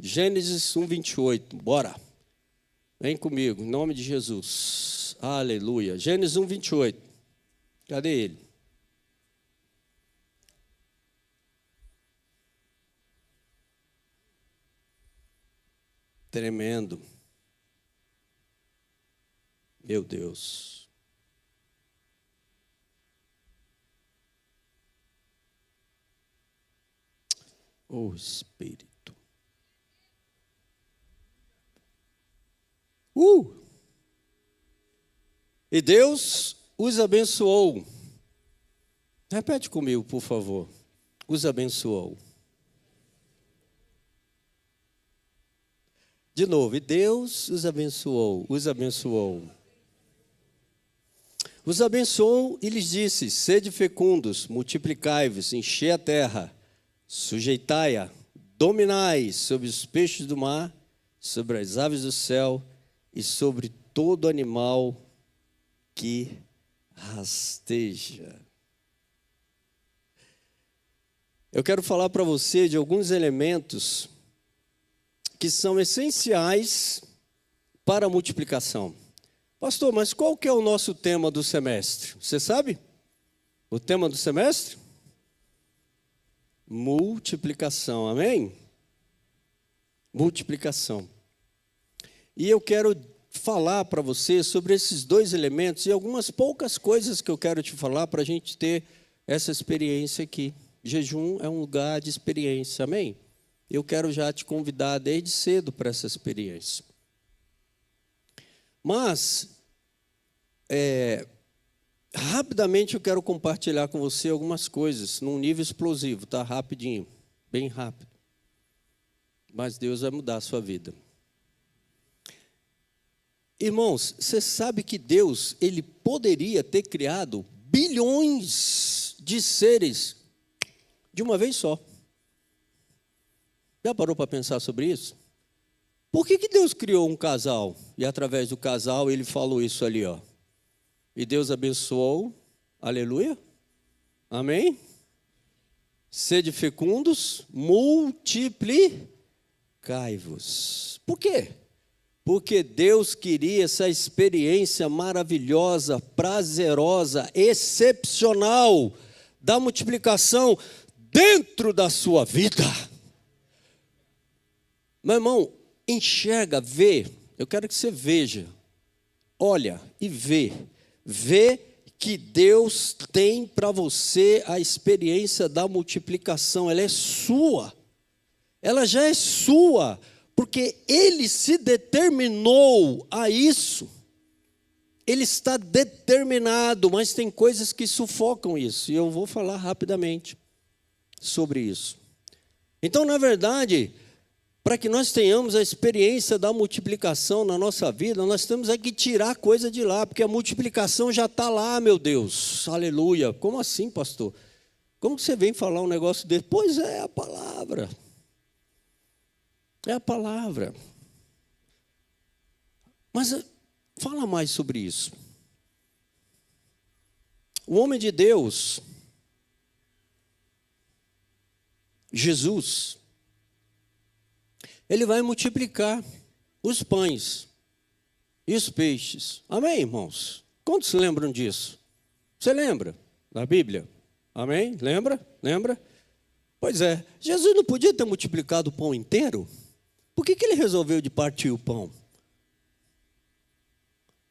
Gênesis 1, 28. Bora. Vem comigo, em nome de Jesus. Aleluia. Gênesis 1, 28. Cadê ele? Tremendo. Meu Deus. Oh, Espírito. E Deus os abençoou. Repete comigo, por favor. Os abençoou. De novo. E Deus os abençoou. Os abençoou. Os abençoou e lhes disse: sede fecundos, multiplicai-vos, enchei a terra, sujeitai-a, dominai sobre os peixes do mar, sobre as aves do céu e sobre todo animal que rasteja. Eu quero falar para você de alguns elementos que são essenciais para a multiplicação. Pastor, mas qual que é o nosso tema do semestre? Você sabe? O tema do semestre? Multiplicação, amém? Multiplicação. E eu quero falar para você sobre esses dois elementos e algumas poucas coisas que eu quero te falar para a gente ter essa experiência aqui. Jejum é um lugar de experiência, amém? Eu quero já te convidar desde cedo para essa experiência. Mas, rapidamente eu quero compartilhar com você algumas coisas, num nível explosivo, tá? Rapidinho, bem rápido. Mas Deus vai mudar a sua vida. Irmãos, você sabe que Deus, Ele poderia ter criado bilhões de seres de uma vez só. Já parou para pensar sobre isso? Por que Deus criou um casal? E através do casal Ele falou isso ali, ó. E Deus abençoou, aleluia, amém? Sede fecundos, multiplicai-vos. Por quê? Porque Deus queria essa experiência maravilhosa, prazerosa, excepcional da multiplicação dentro da sua vida. Meu irmão, enxerga, vê, eu quero que você veja, olha e vê que Deus tem para você a experiência da multiplicação, ela é sua, ela já é sua, porque Ele se determinou a isso, Ele está determinado, mas tem coisas que sufocam isso, e eu vou falar rapidamente sobre isso. Então, na verdade, para que nós tenhamos a experiência da multiplicação na nossa vida, nós temos que tirar coisa de lá, porque a multiplicação já está lá, meu Deus, aleluia. Como assim, pastor? Como que você vem falar um negócio desse? Pois é, a palavra. É a palavra. Mas fala mais sobre isso. O homem de Deus, Jesus, Ele vai multiplicar os pães e os peixes. Amém, irmãos? Quantos se lembram disso? Você lembra da Bíblia? Amém? Lembra? Lembra? Pois é. Jesus não podia ter multiplicado o pão inteiro? Por que Ele resolveu de partir o pão?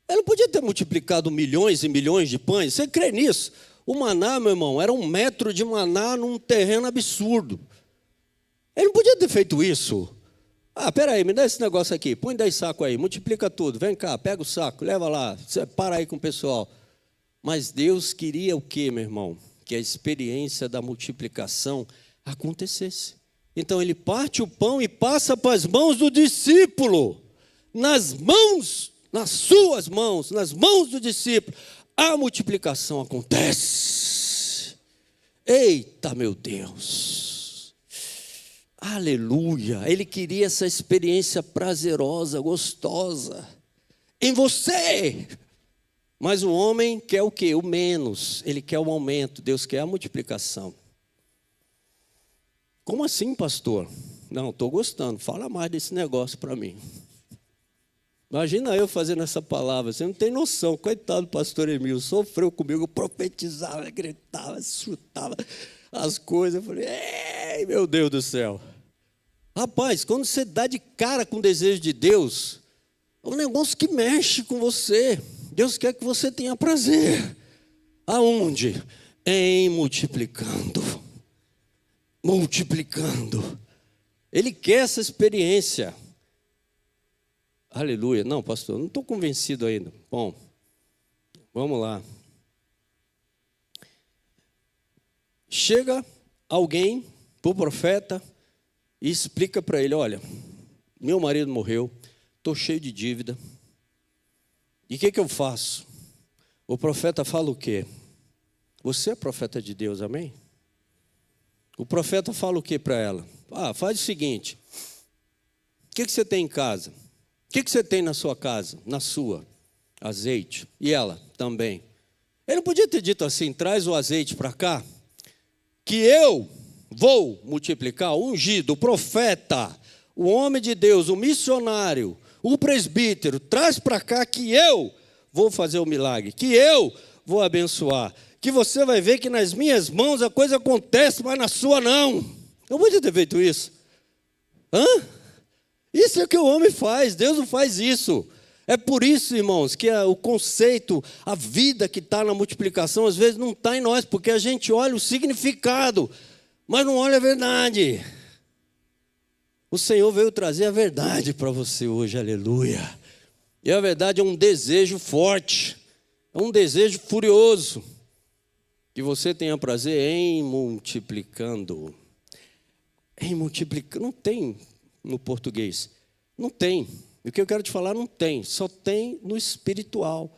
Ele não podia ter multiplicado milhões e milhões de pães? Você crê nisso? O maná, meu irmão, era 1 metro de maná num terreno absurdo. Ele não podia ter feito isso. Peraí, me dá esse negócio aqui, põe 10 sacos aí, multiplica tudo, vem cá, pega o saco, leva lá, para aí com o pessoal. Mas Deus queria o quê, meu irmão? Que a experiência da multiplicação acontecesse. Então Ele parte o pão e passa para as mãos do discípulo, nas suas mãos, nas mãos do discípulo, a multiplicação acontece. Eita, meu Deus! Aleluia, Ele queria essa experiência prazerosa, gostosa, em você. Mas o homem quer o quê? O menos, ele quer o aumento, Deus quer a multiplicação. Como assim, pastor? Não, estou gostando, fala mais desse negócio para mim. Imagina eu fazendo essa palavra, você não tem noção. Coitado do pastor Emílio, sofreu comigo, profetizava, gritava, chutava as coisas. Eu falei, ei, meu Deus do céu. Rapaz, quando você dá de cara com o desejo de Deus, é um negócio que mexe com você. Deus quer que você tenha prazer. Aonde? Em multiplicando. Multiplicando. Ele quer essa experiência. Aleluia. Não, pastor, não estou convencido ainda. Bom, vamos lá. Chega alguém para o profeta e explica para ele, olha, meu marido morreu, estou cheio de dívida. E o que eu faço? O profeta fala o quê? Você é profeta de Deus, amém? O profeta fala o quê para ela? Faz o seguinte, o que você tem em casa? O que você tem na sua casa? Na sua? Azeite. E ela também. Ele não podia ter dito assim, traz o azeite para cá, que eu vou multiplicar, o ungido, o profeta, o homem de Deus, o missionário, o presbítero, traz para cá que eu vou fazer o milagre, que eu vou abençoar, que você vai ver que nas minhas mãos a coisa acontece, mas na sua não. Eu podia ter feito isso. Isso é o que o homem faz, Deus não faz isso. É por isso, irmãos, que o conceito, a vida que está na multiplicação, às vezes não está em nós, porque a gente olha o significado, mas não olha a verdade. O Senhor veio trazer a verdade para você hoje, aleluia. E a verdade é um desejo forte, é um desejo furioso, que você tenha prazer em multiplicando. Em multiplicando, não tem no português, não tem. O que eu quero te falar não tem, só tem no espiritual.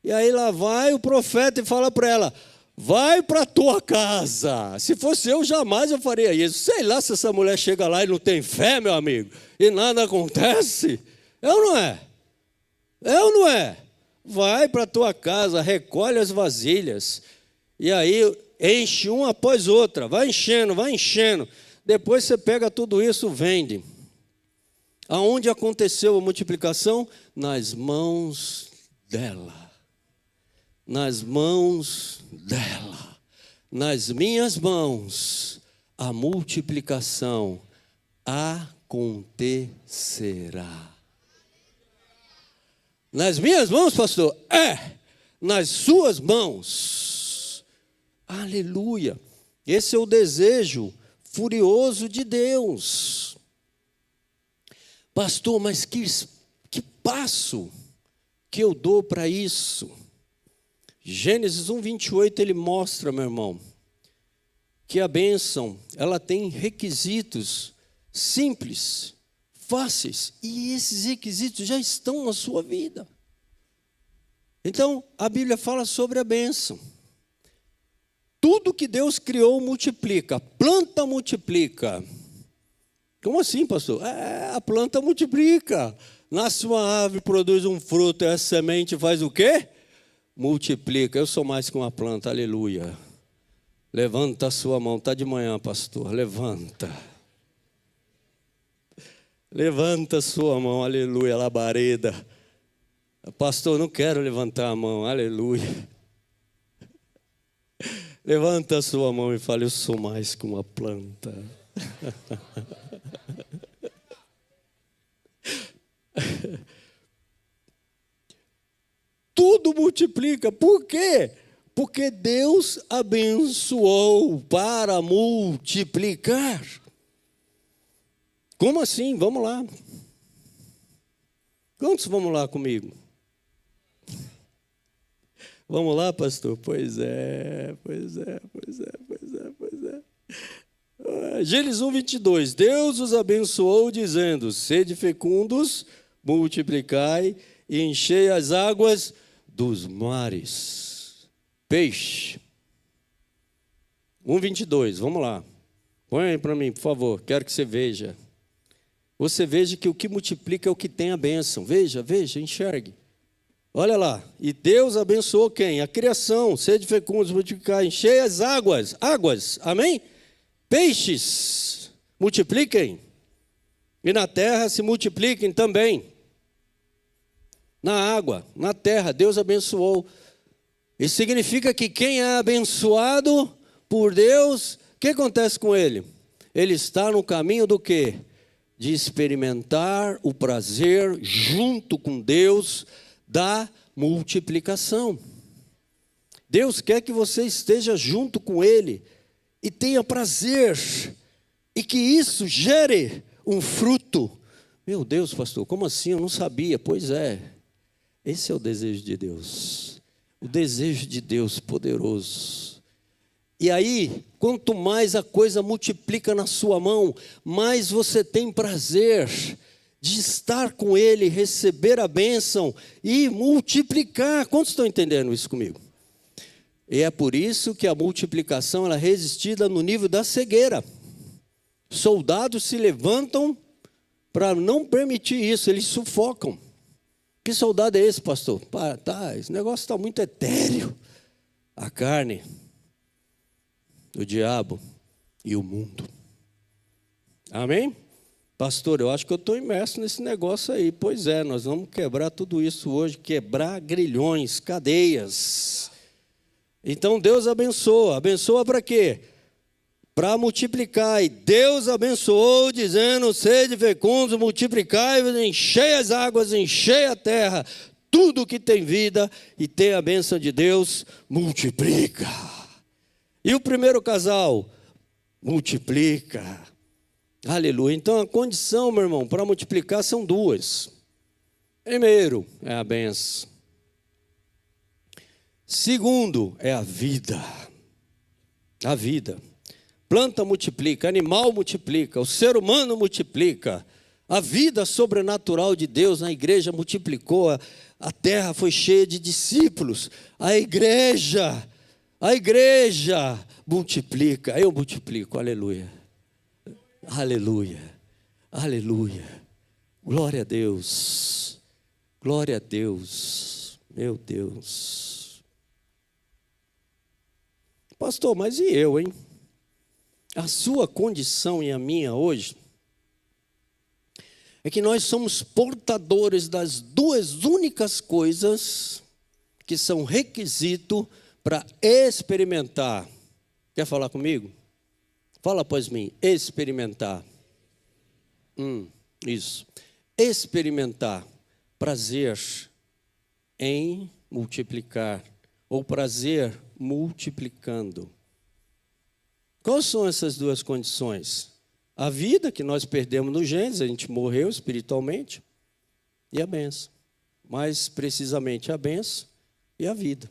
E aí lá vai o profeta e fala para ela, vai para a tua casa. Se fosse eu, jamais eu faria isso. Sei lá se essa mulher chega lá e não tem fé, meu amigo, e nada acontece. É ou não é? É ou não é? Vai para a tua casa, recolhe as vasilhas, e aí enche uma após outra, vai enchendo, vai enchendo. Depois você pega tudo isso, vende. Aonde aconteceu a multiplicação? Nas mãos dela. Nas mãos dela. Nas minhas mãos, a multiplicação acontecerá. Nas minhas mãos, pastor? Nas suas mãos. Aleluia. Esse é o desejo furioso de Deus. Pastor, mas que passo que eu dou para isso? Gênesis 1:28, ele mostra, meu irmão, que a bênção, ela tem requisitos simples, fáceis, e esses requisitos já estão na sua vida. Então, a Bíblia fala sobre a bênção. Tudo que Deus criou multiplica, planta multiplica. Como assim, pastor? A planta multiplica. Nasce uma árvore, produz um fruto, e a semente faz o quê? Multiplica. Eu sou mais que uma planta, aleluia. Levanta a sua mão, está de manhã, pastor, levanta. Levanta a sua mão, aleluia, labareda. Pastor, não quero levantar a mão, aleluia. Levanta a sua mão e fale, eu sou mais que uma planta. Tudo multiplica. Por quê? Porque Deus abençoou para multiplicar. Como assim? Vamos lá. Quantos vamos lá comigo? Vamos lá, pastor? Pois é. Gênesis 1:22. Deus os abençoou dizendo, sede fecundos, multiplicai e enchei as águas dos mares. Peixe. 1:22, vamos lá. Põe aí para mim, por favor, quero que você veja. Você veja que o que multiplica é o que tem a bênção. Veja, enxergue. Olha lá, e Deus abençoou quem? A criação, sede fecundos, multiplicai, enchei as águas, amém? Peixes, multipliquem. E na terra se multipliquem também. Na água, na terra, Deus abençoou. Isso significa que quem é abençoado por Deus, o que acontece com ele? Ele está no caminho do quê? De experimentar o prazer junto com Deus da multiplicação. Deus quer que você esteja junto com Ele e tenha prazer, e que isso gere um fruto. Meu Deus, pastor, como assim? Eu não sabia. Pois é, esse é o desejo de Deus, o desejo de Deus poderoso. E aí, quanto mais a coisa multiplica na sua mão, mais você tem prazer de estar com Ele, receber a bênção e multiplicar. Quantos estão entendendo isso comigo? E é por isso que a multiplicação ela é resistida no nível da cegueira. Soldados se levantam para não permitir isso, eles sufocam. Que soldado é esse, pastor? Esse negócio está muito etéreo. A carne, o diabo e o mundo. Amém? Pastor, eu acho que eu estou imerso nesse negócio aí. Pois é, nós vamos quebrar tudo isso hoje, quebrar grilhões, cadeias. Então Deus abençoa. Abençoa para quê? Para multiplicar. E Deus abençoou, dizendo: sede fecundos, multiplicai, enchei as águas, enchei a terra. Tudo que tem vida e tem a bênção de Deus, multiplica. E o primeiro casal? Multiplica. Aleluia. Então a condição, meu irmão, para multiplicar são duas. Primeiro é a bênção. Segundo é a vida. A vida. Planta multiplica, animal multiplica, o ser humano multiplica. A vida sobrenatural de Deus na igreja multiplicou. A terra foi cheia de discípulos. A igreja multiplica. Eu multiplico, aleluia. Aleluia, aleluia, glória a Deus, meu Deus. Pastor, mas e eu, hein? A sua condição e a minha hoje é que nós somos portadores das duas únicas coisas que são requisito para experimentar. Quer falar comigo? Fala após mim, experimentar. Isso. Experimentar prazer em multiplicar, ou prazer multiplicando. Quais são essas duas condições? A vida que nós perdemos no Gênesis, a gente morreu espiritualmente, e a bênção. Mais precisamente a bênção e a vida.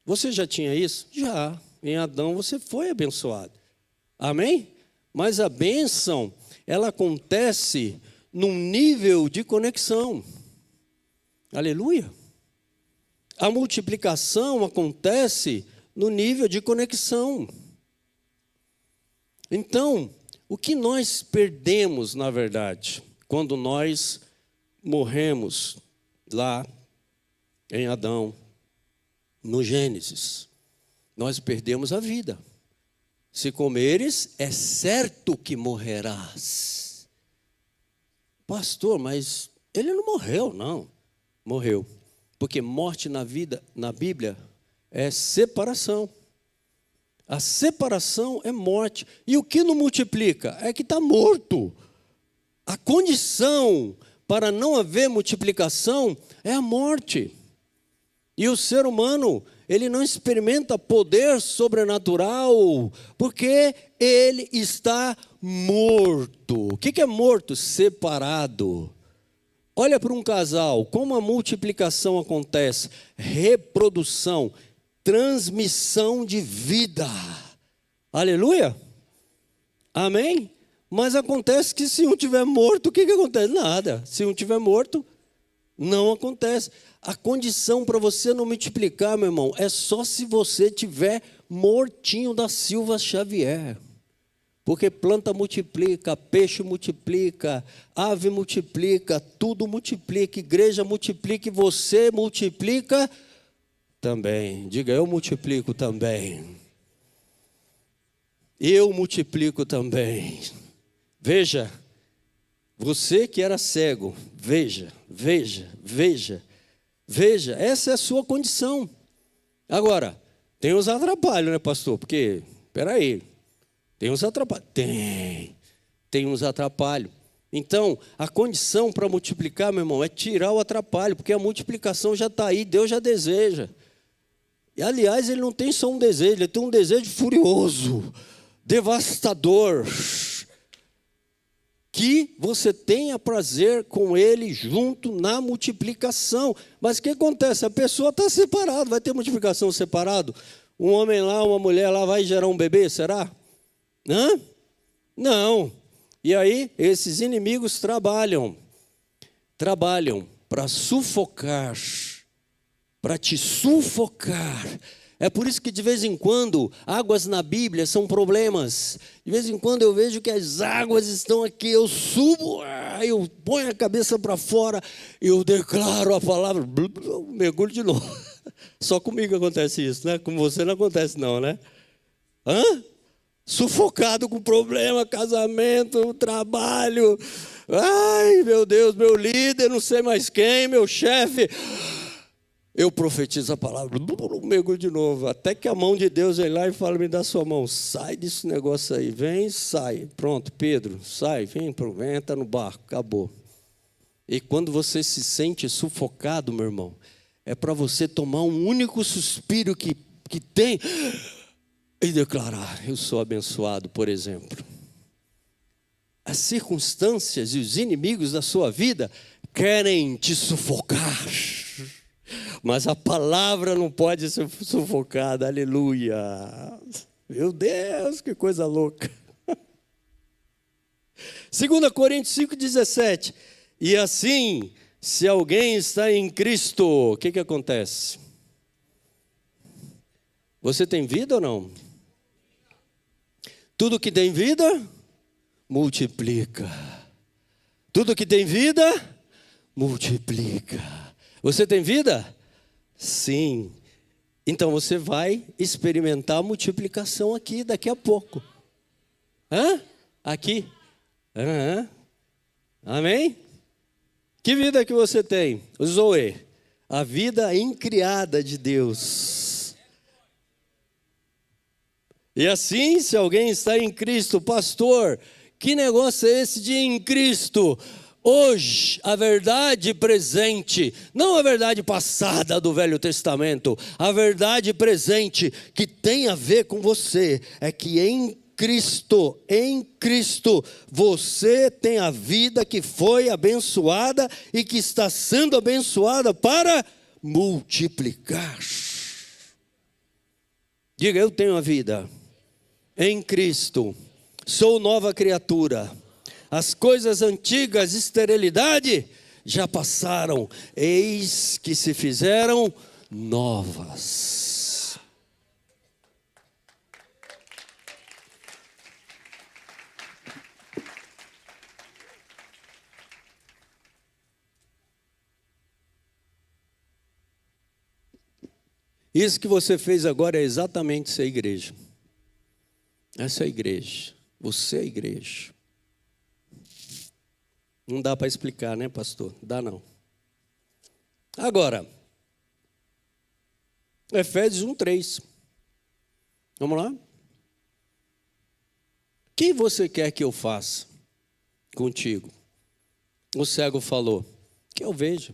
Você já tinha isso? Já. Em Adão você foi abençoado. Amém? Mas a bênção, ela acontece num nível de conexão. Aleluia. A multiplicação acontece no nível de conexão. Então, o que nós perdemos, na verdade, quando nós morremos lá em Adão, no Gênesis? Nós perdemos a vida. Se comeres, é certo que morrerás. Pastor, mas ele não morreu, não. Morreu. Porque morte na vida, na Bíblia, é separação. A separação é morte. E o que não multiplica? É que está morto. A condição para não haver multiplicação é a morte. E o ser humano, ele não experimenta poder sobrenatural, porque ele está morto. O que é morto? Separado. Olha para um casal, como a multiplicação acontece? Reprodução, transmissão de vida. Aleluia? Amém? Mas acontece que se um tiver morto, o que acontece? Nada. Se um tiver morto, não acontece. A condição para você não multiplicar, meu irmão, é só se você tiver mortinho da Silva Xavier. Porque planta multiplica, peixe multiplica, ave multiplica, tudo multiplica, igreja multiplica e você multiplica também. Diga, eu multiplico também. Eu multiplico também. Veja, Você que era cego, veja, veja, veja, veja, essa é a sua condição. Agora, tem os atrapalhos, né, pastor? Porque, peraí, tem uns atrapalhos. Tem uns atrapalhos. Então, a condição para multiplicar, meu irmão, é tirar o atrapalho, porque a multiplicação já está aí, Deus já deseja. E, aliás, ele não tem só um desejo, ele tem um desejo furioso, devastador, que você tenha prazer com ele junto na multiplicação. Mas o que acontece? A pessoa está separada, vai ter multiplicação separado? Um homem lá, uma mulher lá vai gerar um bebê, será? Hã? Não. E aí, esses inimigos trabalham para sufocar, para te sufocar. É por isso que de vez em quando, águas na Bíblia são problemas. De vez em quando eu vejo que as águas estão aqui, eu subo, eu ponho a cabeça para fora, eu declaro a palavra, mergulho de novo. Só comigo acontece isso, né? Com você não acontece não, né? Hã? Sufocado com problema, casamento, trabalho. Ai, meu Deus, meu líder, não sei mais quem, meu chefe. Eu profetizo a palavra, mergulho de novo, até que a mão de Deus vem lá e fala, me dá sua mão, sai desse negócio aí, vem, sai, pronto, Pedro, sai, vem, entra no barco, acabou. E quando você se sente sufocado, meu irmão, é para você tomar um único suspiro que tem e declarar, eu sou abençoado, por exemplo. As circunstâncias e os inimigos da sua vida querem te sufocar. Mas a palavra não pode ser sufocada, aleluia. Meu Deus, que coisa louca. 2 Coríntios 5,17. E assim, se alguém está em Cristo, o que acontece? Você tem vida ou não? Tudo que tem vida, multiplica. Tudo que tem vida, multiplica. Você tem vida? Sim. Então você vai experimentar a multiplicação aqui daqui a pouco. Hã? Aqui. Amém? Que vida que você tem? Zoe. A vida incriada de Deus. E assim, se alguém está em Cristo, pastor, que negócio é esse de em Cristo? Hoje, a verdade presente, não a verdade passada do Velho Testamento, a verdade presente que tem a ver com você, é que em Cristo, você tem a vida que foi abençoada e que está sendo abençoada para multiplicar. Diga, eu tenho a vida em Cristo, sou nova criatura. As coisas antigas, esterilidade, já passaram, eis que se fizeram novas. Isso que você fez agora é exatamente ser igreja. Essa é a igreja, você é a igreja. Não dá para explicar, né, pastor? Dá não. Agora, Efésios 1:3. Vamos lá? O que você quer que eu faça contigo? O cego falou, que eu veja.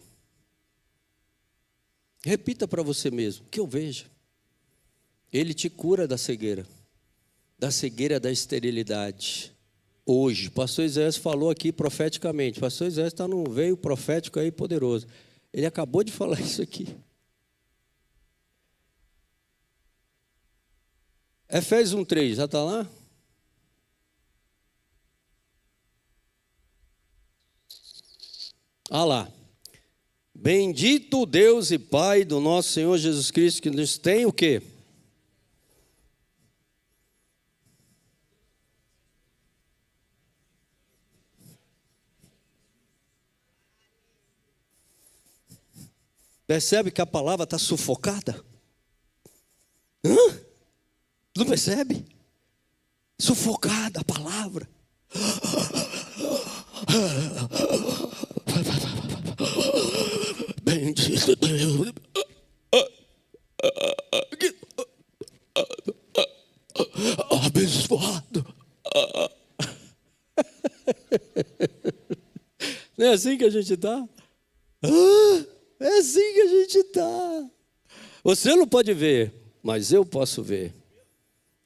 Repita para você mesmo, que eu veja. Ele te cura da cegueira da esterilidade. Hoje, pastor Isaías falou aqui profeticamente. Pastor Isaías está num veio profético aí poderoso. Ele acabou de falar isso aqui. Efésios 1:3, já está lá? Ah lá. Bendito Deus e Pai do nosso Senhor Jesus Cristo, que nos tem o quê? Percebe que a palavra está sufocada? Não percebe? Sufocada a palavra. Bendito Deus. Abençoado. Não é assim que a gente está? É assim que a gente está. Você não pode ver, mas eu posso ver.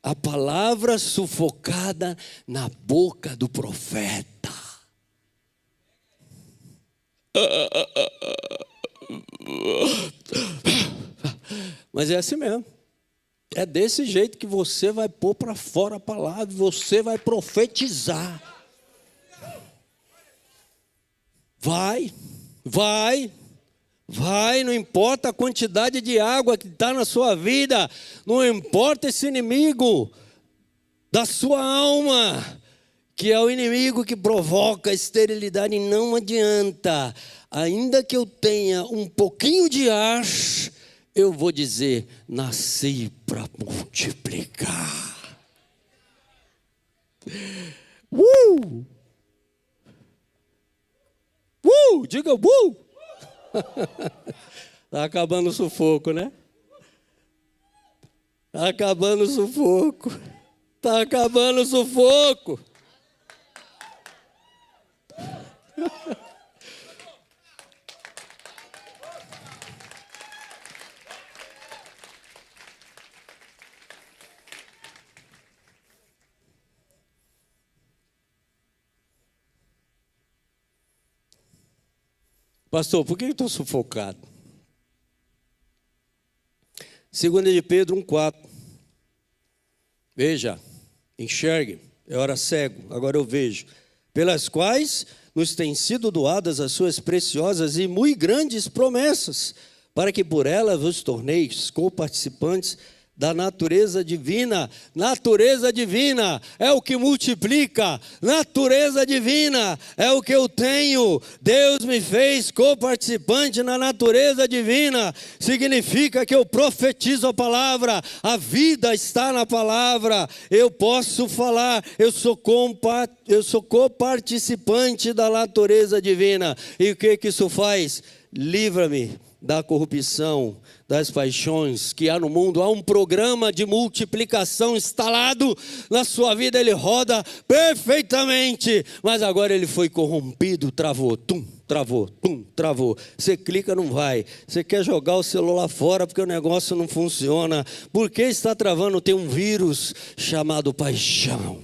A palavra sufocada na boca do profeta. Mas é assim mesmo. É desse jeito que você vai pôr para fora a palavra, você vai profetizar. Vai, não importa a quantidade de água que está na sua vida, não importa esse inimigo da sua alma, que é o inimigo que provoca a esterilidade, não adianta. Ainda que eu tenha um pouquinho de ar, eu vou dizer, nasci para multiplicar. Diga Está acabando o sufoco, né? Está acabando o sufoco. Está acabando o sufoco. Pastor, por que eu estou sufocado? 2 de Pedro 1,4. Veja, enxergue, eu era cego, agora eu vejo. Pelas quais nos têm sido doadas as suas preciosas e muito grandes promessas, para que por elas vos torneis co-participantes da natureza divina. Natureza divina é o que multiplica. Natureza divina é o que eu tenho. Deus me fez co-participante na natureza divina. Significa que eu profetizo a palavra. A vida está na palavra. Eu posso falar. Eu sou co-participante da natureza divina. E o que isso faz? Livra-me da corrupção, das paixões que há no mundo. Há um programa de multiplicação instalado na sua vida, ele roda perfeitamente, mas agora ele foi corrompido, travou. Você clica, não vai. Você quer jogar o celular fora porque o negócio não funciona. Por que está travando? Tem um vírus chamado paixão. O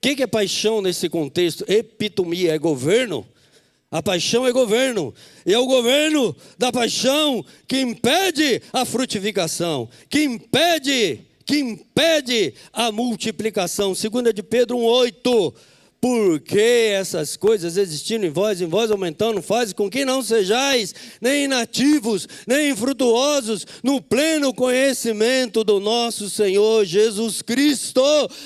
que é paixão nesse contexto? Epitomia, é governo. A paixão é governo, e é o governo da paixão que impede a frutificação, que impede a multiplicação. 2 de Pedro 1,8. Porque essas coisas existindo em vós aumentando, fazem com que não sejais nem inativos, nem infrutuosos no pleno conhecimento do nosso Senhor Jesus Cristo.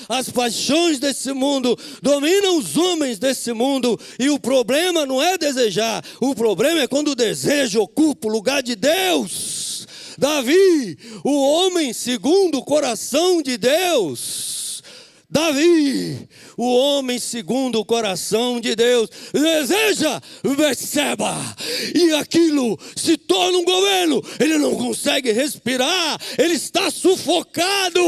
As paixões desse mundo dominam os homens desse mundo, e o problema não é desejar, o problema é quando o desejo ocupa o lugar de Deus. Davi, o homem segundo o coração de Deus. Davi, o homem segundo o coração de Deus, deseja Betseba, e aquilo se torna um governo. Ele não consegue respirar, ele está sufocado,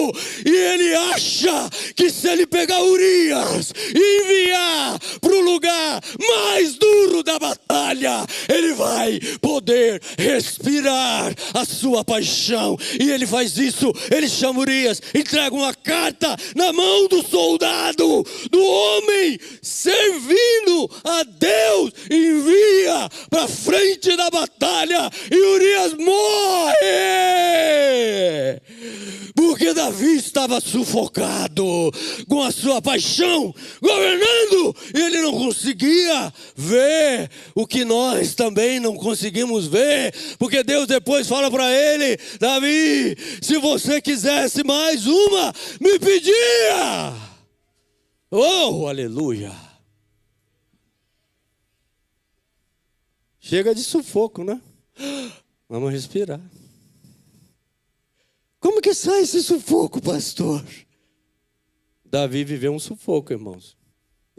e ele acha que se ele pegar Urias e enviar para o lugar mais duro da batalha, ele vai poder respirar a sua paixão. E ele faz isso, ele chama Urias, entrega uma carta na mão do soldado, do homem servindo a Deus, envia para frente da batalha, e Urias morre, porque Davi estava sufocado com a sua paixão, governando, e ele não conseguia ver o que nós também não conseguimos ver, porque Deus depois fala para ele: Davi, se você quisesse mais uma, me pedia. Oh, aleluia. Chega de sufoco, né? Vamos respirar. Como que sai esse sufoco, pastor? Davi viveu um sufoco, irmãos.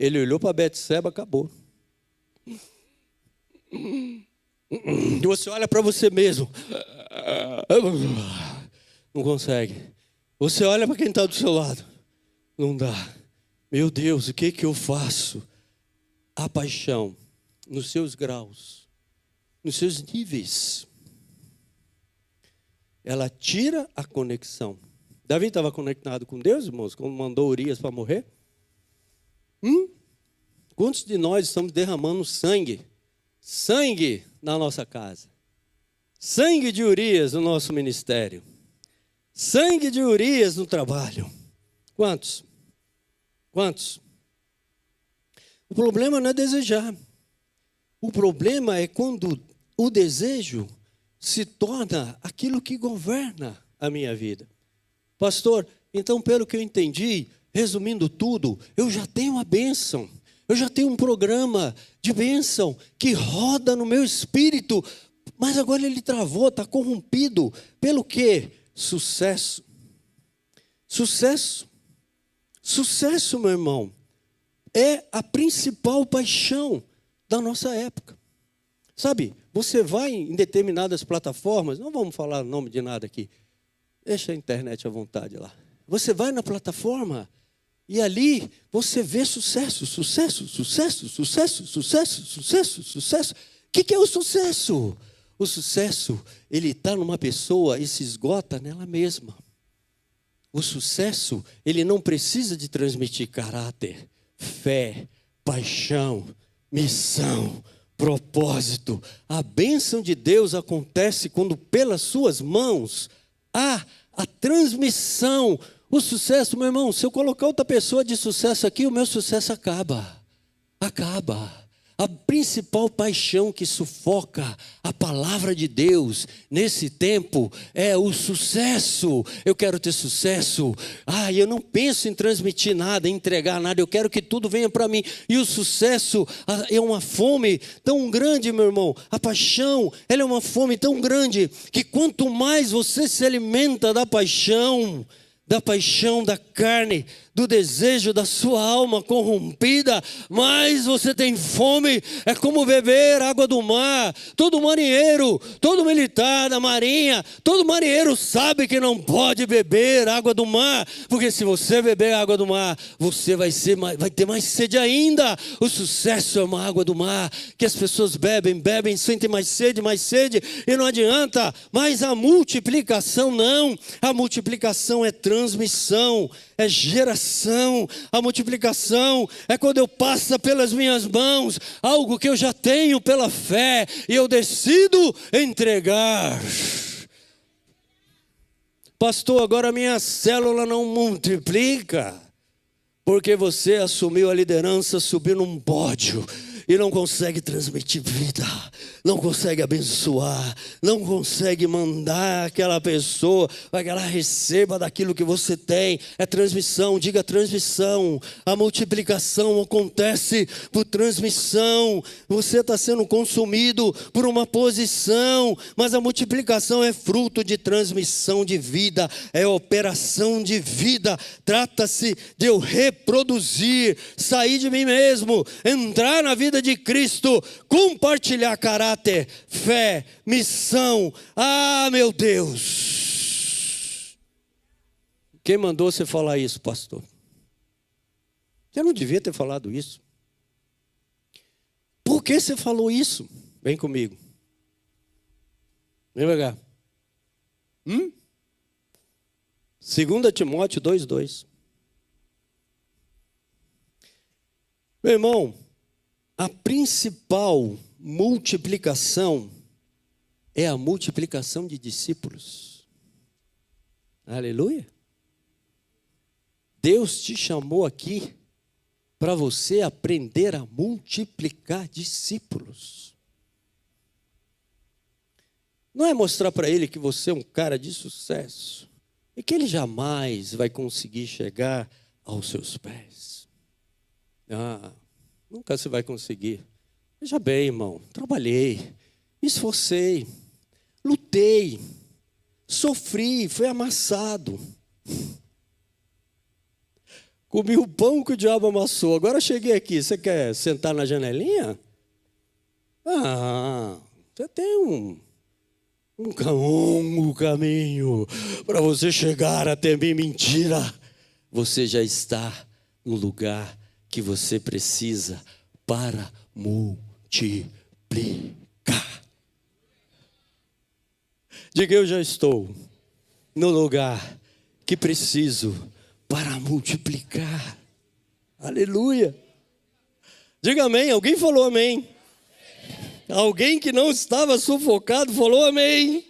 Ele olhou para Betseba, acabou. Você olha para você mesmo, não consegue. Você olha para quem está do seu lado, não dá. Meu Deus, o que eu faço? A paixão, nos seus graus, nos seus níveis, ela tira a conexão. Davi estava conectado com Deus, irmãos, quando mandou Urias para morrer? Quantos de nós estamos derramando sangue na nossa casa? Sangue de Urias no nosso ministério. Sangue de Urias no trabalho. Quantos? O problema não é desejar. O problema é quando o desejo se torna aquilo que governa a minha vida. Pastor, então pelo que eu entendi, resumindo tudo, eu já tenho a bênção. Eu já tenho um programa de bênção que roda no meu espírito, mas agora ele travou, está corrompido. Pelo quê? Sucesso. Sucesso, meu irmão, é a principal paixão da nossa época. Sabe, você vai em determinadas plataformas, não vamos falar o nome de nada aqui, deixa a internet à vontade lá. Você vai na plataforma e ali você vê sucesso. O que é o sucesso? O sucesso, ele está numa pessoa e se esgota nela mesma. O sucesso, ele não precisa de transmitir caráter, fé, paixão, missão, propósito. A bênção de Deus acontece quando pelas suas mãos há a transmissão. O sucesso, meu irmão, se eu colocar outra pessoa de sucesso aqui, o meu sucesso acaba. A principal paixão que sufoca a palavra de Deus nesse tempo é o sucesso. Eu quero ter sucesso. Eu não penso em transmitir nada, em entregar nada. Eu quero que tudo venha para mim. E o sucesso é uma fome tão grande, meu irmão. A paixão, ela é uma fome tão grande que quanto mais você se alimenta da paixão da carne, do desejo da sua alma corrompida, mais você tem fome. É como beber água do mar. Todo marinheiro, todo militar da marinha, todo marinheiro sabe que não pode beber água do mar, porque se você beber água do mar, você vai ter mais sede ainda. O sucesso é uma água do mar que as pessoas bebem, sentem mais sede, e não adianta. Mas a multiplicação não. A multiplicação é transmissão, é geração. A multiplicação é quando eu passo pelas minhas mãos algo que eu já tenho pela fé e eu decido entregar. Pastor, agora a minha célula não multiplica porque você assumiu a liderança, subiu num pódio e não consegue transmitir vida, não consegue abençoar, não consegue mandar aquela pessoa para que ela receba daquilo que você tem. É transmissão, diga transmissão. A multiplicação acontece por transmissão. Você está sendo consumido por uma posição, mas a multiplicação é fruto de transmissão de vida, é operação de vida. Trata-se de eu reproduzir, sair de mim mesmo, entrar na vida de Cristo, compartilhar caráter, fé, missão. Meu Deus! Quem mandou você falar isso, pastor? Você não devia ter falado isso. Por que você falou isso? Vem comigo. Vem cá. 2 Timóteo 2:2. Meu irmão, a principal multiplicação é a multiplicação de discípulos. Aleluia. Deus te chamou aqui para você aprender a multiplicar discípulos. Não é mostrar para ele que você é um cara de sucesso e que ele jamais vai conseguir chegar aos seus pés. Nunca você vai conseguir. Veja bem, irmão, trabalhei, me esforcei, lutei, sofri, fui amassado. Comi o pão que o diabo amassou. Agora cheguei aqui, você quer sentar na janelinha? Você tem um caminho para você chegar até mim. Mentira! Você já está no lugar que você precisa para multiplicar. Diga, eu já estou no lugar que preciso para multiplicar. Aleluia. Diga amém. Alguém falou amém? Alguém que não estava sufocado falou amém.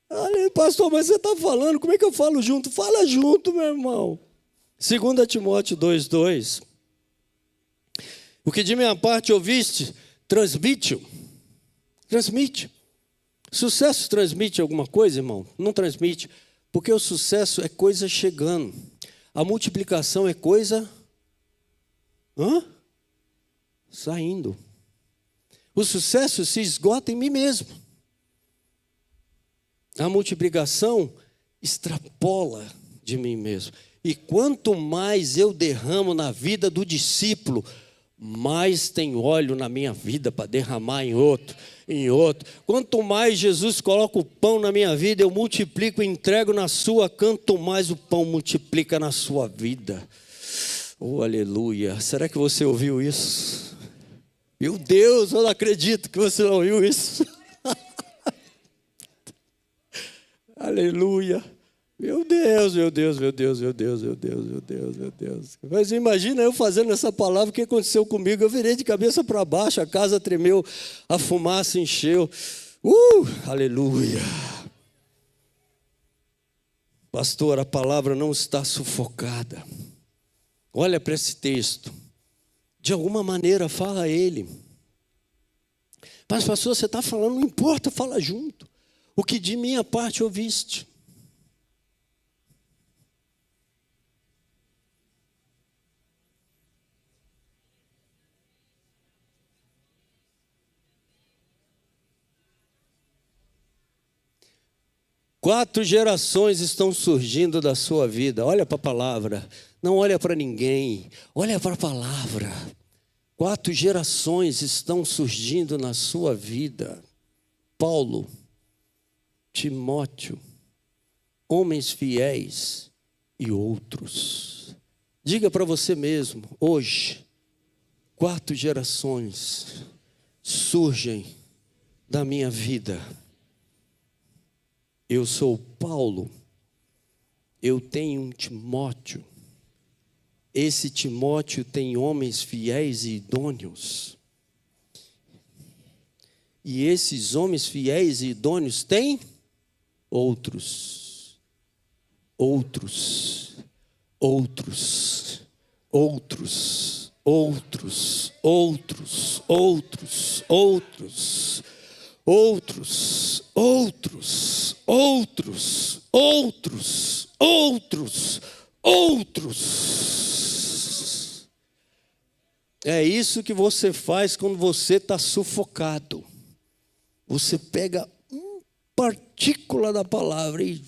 Olha, pastor, mas você está falando, como é que eu falo junto? Fala junto, meu irmão. 2 Timóteo 2:2. O que de minha parte ouviste, transmite-o. Transmite. Sucesso transmite alguma coisa, irmão? Não transmite, porque o sucesso é coisa chegando. A multiplicação é coisa saindo. O sucesso se esgota em mim mesmo. A multiplicação extrapola de mim mesmo. E quanto mais eu derramo na vida do discípulo, mais tem óleo na minha vida para derramar em outro. Quanto mais Jesus coloca o pão na minha vida, eu multiplico e entrego na sua, quanto mais o pão multiplica na sua vida. Oh, aleluia. Será que você ouviu isso? Meu Deus, eu não acredito que você não ouviu isso. Aleluia. Meu Deus. Mas imagina eu fazendo essa palavra, o que aconteceu comigo? Eu virei de cabeça para baixo, a casa tremeu, a fumaça encheu. Aleluia. Pastor, a palavra não está sufocada. Olha para esse texto. De alguma maneira fala ele. Mas pastor, você está falando, não importa, fala junto. O que de minha parte ouviste. Quatro gerações estão surgindo da sua vida. Olha para a palavra. Não olha para ninguém. Olha para a palavra. 4 gerações estão surgindo na sua vida. Paulo, Timóteo, homens fiéis e outros. Diga para você mesmo, hoje, 4 gerações surgem da minha vida. Eu sou Paulo, eu tenho um Timóteo. Esse Timóteo tem homens fiéis e idôneos. E esses homens fiéis e idôneos têm outros. É isso que você faz quando você está sufocado. Você pega uma partícula da palavra e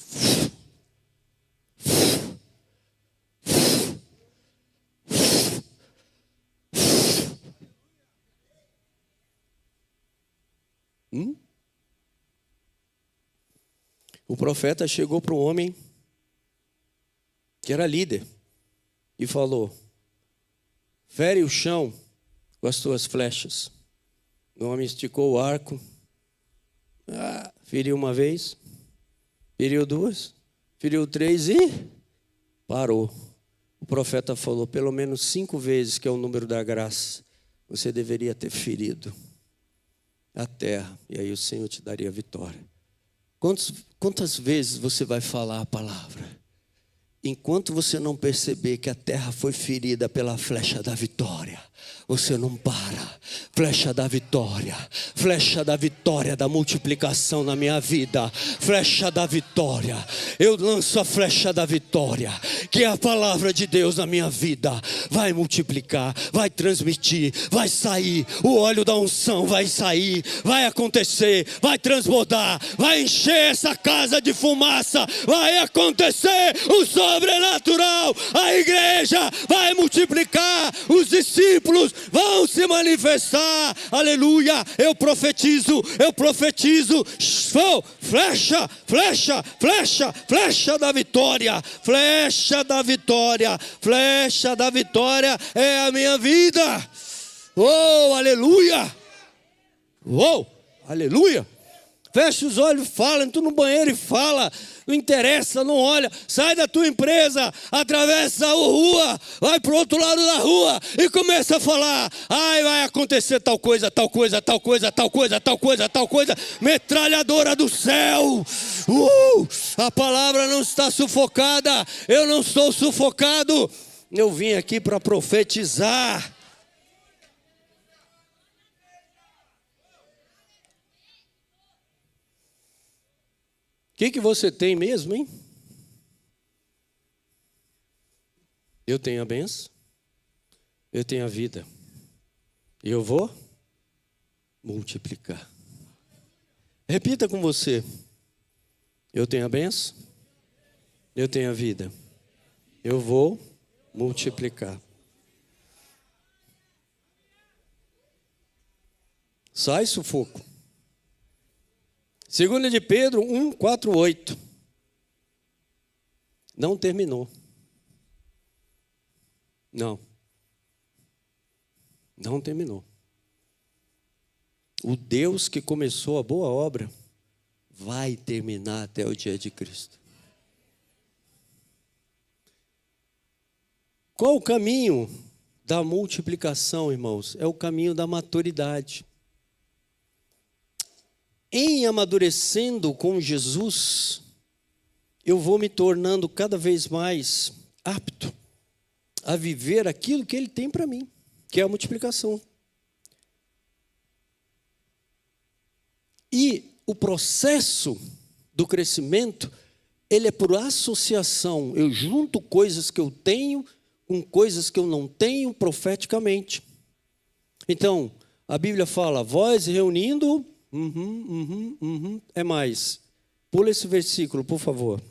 O profeta chegou para um homem que era líder e falou: fere o chão com as tuas flechas. O homem esticou o arco, feriu uma vez, feriu 2, feriu 3 e parou. O profeta falou: pelo menos 5 vezes, que é o número da graça, você deveria ter ferido a terra, e aí o Senhor te daria vitória. Quantas vezes você vai falar a palavra? Enquanto você não perceber que a terra foi ferida pela flecha da vitória, você não para. Flecha da vitória da multiplicação na minha vida. Flecha da vitória. Eu lanço a flecha da vitória, que é a palavra de Deus na minha vida. vai multiplicar, vai transmitir, vai sair. O óleo da unção vai sair, vai acontecer, vai transbordar, vai encher essa casa de fumaça, vai acontecer o sobrenatural. A igreja vai multiplicar, os discípulos vão se manifestar. Aleluia! Eu profetizo, flecha, flecha, flecha, flecha da vitória, flecha da vitória, flecha da vitória é a minha vida. Oh, aleluia! Oh, aleluia! Fecha os olhos, fala, entra no banheiro e fala. Não interessa, não olha. Sai da tua empresa, atravessa a rua, vai para o outro lado da rua e começa a falar. Ai, vai acontecer tal coisa, tal coisa, tal coisa, tal coisa, tal coisa, tal coisa. Metralhadora do céu. A palavra não está sufocada. Eu não estou sufocado. Eu vim aqui para profetizar. O que você tem mesmo, hein? Eu tenho a bênção, eu tenho a vida, e eu vou multiplicar. Repita com você: eu tenho a bênção, eu tenho a vida, eu vou multiplicar. Sai sufoco. 2 de Pedro 1, 4, 8. Não terminou. Não terminou. O Deus que começou a boa obra vai terminar até o dia de Cristo. Qual o caminho da multiplicação, irmãos? É o caminho da maturidade. Em amadurecendo com Jesus, eu vou me tornando cada vez mais apto a viver aquilo que Ele tem para mim, que é a multiplicação. E o processo do crescimento, ele é por associação. Eu junto coisas que eu tenho com coisas que eu não tenho profeticamente. Então, a Bíblia fala, vós reunindo... É mais. Pula esse versículo, por favor.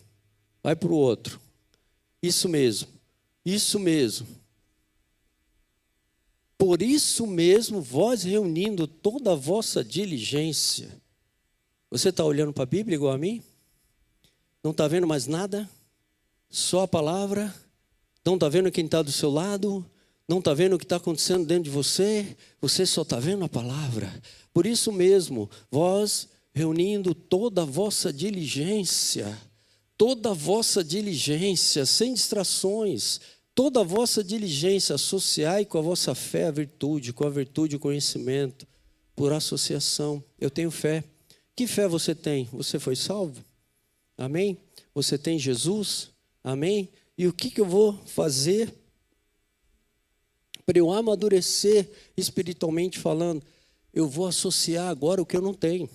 Vai para o outro. Isso mesmo. Isso mesmo. Por isso mesmo, vós reunindo toda a vossa diligência. Você está olhando para a Bíblia igual a mim? Não está vendo mais nada? Só a palavra? Não está vendo quem está do seu lado? Não está vendo o que está acontecendo dentro de você? Você só está vendo a palavra. Por isso mesmo, vós reunindo toda a vossa diligência, sem distrações, toda a vossa diligência, associai com a vossa fé a virtude, com a virtude o conhecimento, por associação. Eu tenho fé. Que fé você tem? Você foi salvo? Amém? Você tem Jesus? Amém? E o que eu vou fazer para eu amadurecer espiritualmente falando? Eu vou associar agora o que eu não tenho.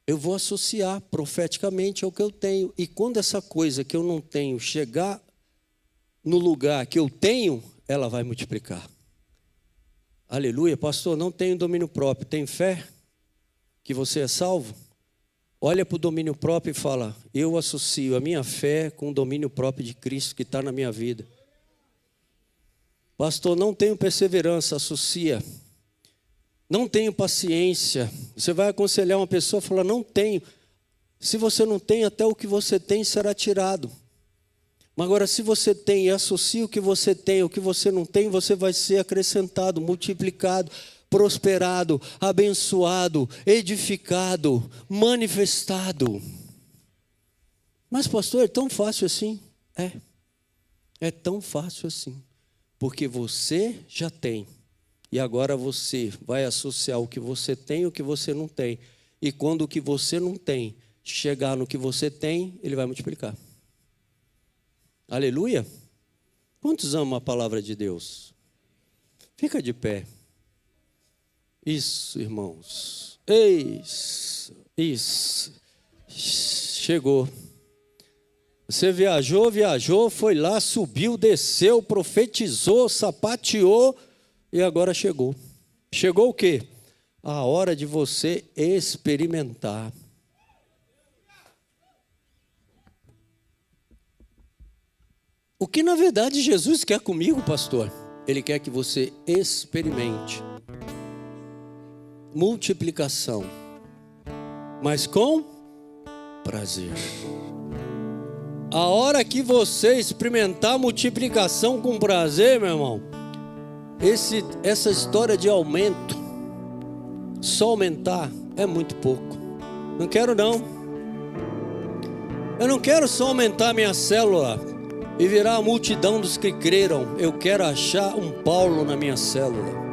Eu vou associar profeticamente ao que eu tenho. E quando essa coisa que eu não tenho chegar no lugar que eu tenho, ela vai multiplicar. Aleluia. Pastor, não tenho domínio próprio. Tem fé que você é salvo? Olha para o domínio próprio e fala, eu associo a minha fé com o domínio próprio de Cristo que está na minha vida. Pastor, não tenho perseverança, associa. Não tenho paciência. Você vai aconselhar uma pessoa e falar, não tenho. Se você não tem, até o que você tem será tirado. Mas agora, se você tem e associa o que você tem, o que você não tem, você vai ser acrescentado, multiplicado, prosperado, abençoado, edificado, manifestado. Mas pastor, é tão fácil assim? É tão fácil assim. Porque você já tem. E agora você vai associar o que você tem e o que você não tem. E quando o que você não tem chegar no que você tem, ele vai multiplicar. Aleluia? Quantos amam a palavra de Deus? Fica de pé. Isso, irmãos. Isso. Chegou. Você viajou, foi lá, subiu, desceu, profetizou, sapateou e agora chegou. Chegou o quê? A hora de você experimentar. O que na verdade Jesus quer comigo, pastor? Ele quer que você experimente multiplicação, mas com prazer. A hora que você experimentar multiplicação com prazer, meu irmão, essa história de aumento, só aumentar é muito pouco. Não quero não. Eu não quero só aumentar minha célula e virar a multidão dos que creram. Eu quero achar um Paulo na minha célula.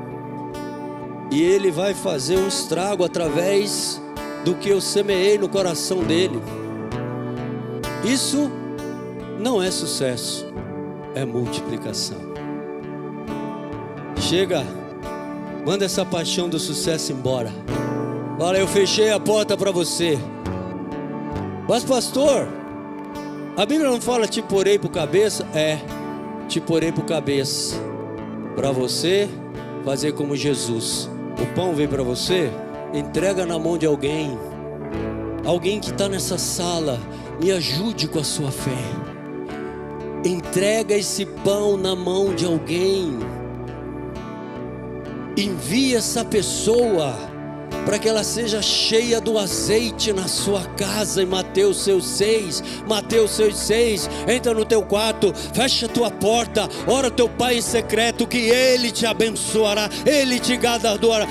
E ele vai fazer um estrago através do que eu semeei no coração dele. Isso não é sucesso, é multiplicação. Chega, manda essa paixão do sucesso embora. Fala, eu fechei a porta para você. Mas pastor, a Bíblia não fala te porei por cabeça? É, te porei por cabeça, para você fazer como Jesus. O pão veio para você, entrega na mão de alguém. Alguém que está nessa sala, me ajude com a sua fé. Entrega esse pão na mão de alguém. Envia essa pessoa para que ela seja cheia do azeite na sua casa. Em Mateus 6, entra no teu quarto, fecha a tua porta, ora teu pai em secreto, que ele te abençoará, ele te galardoará,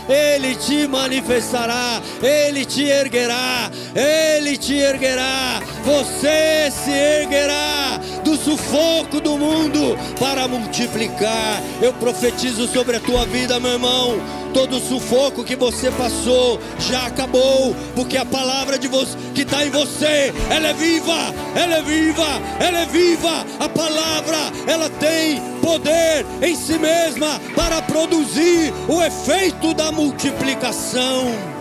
ele te manifestará, ele te erguerá, você se erguerá do sufoco do mundo para multiplicar. Eu profetizo sobre a tua vida, meu irmão. Todo o sufoco que você passou já acabou, porque a palavra de você que está em você, ela é viva, ela é viva, ela é viva. A palavra, ela tem poder em si mesma para produzir o efeito da multiplicação.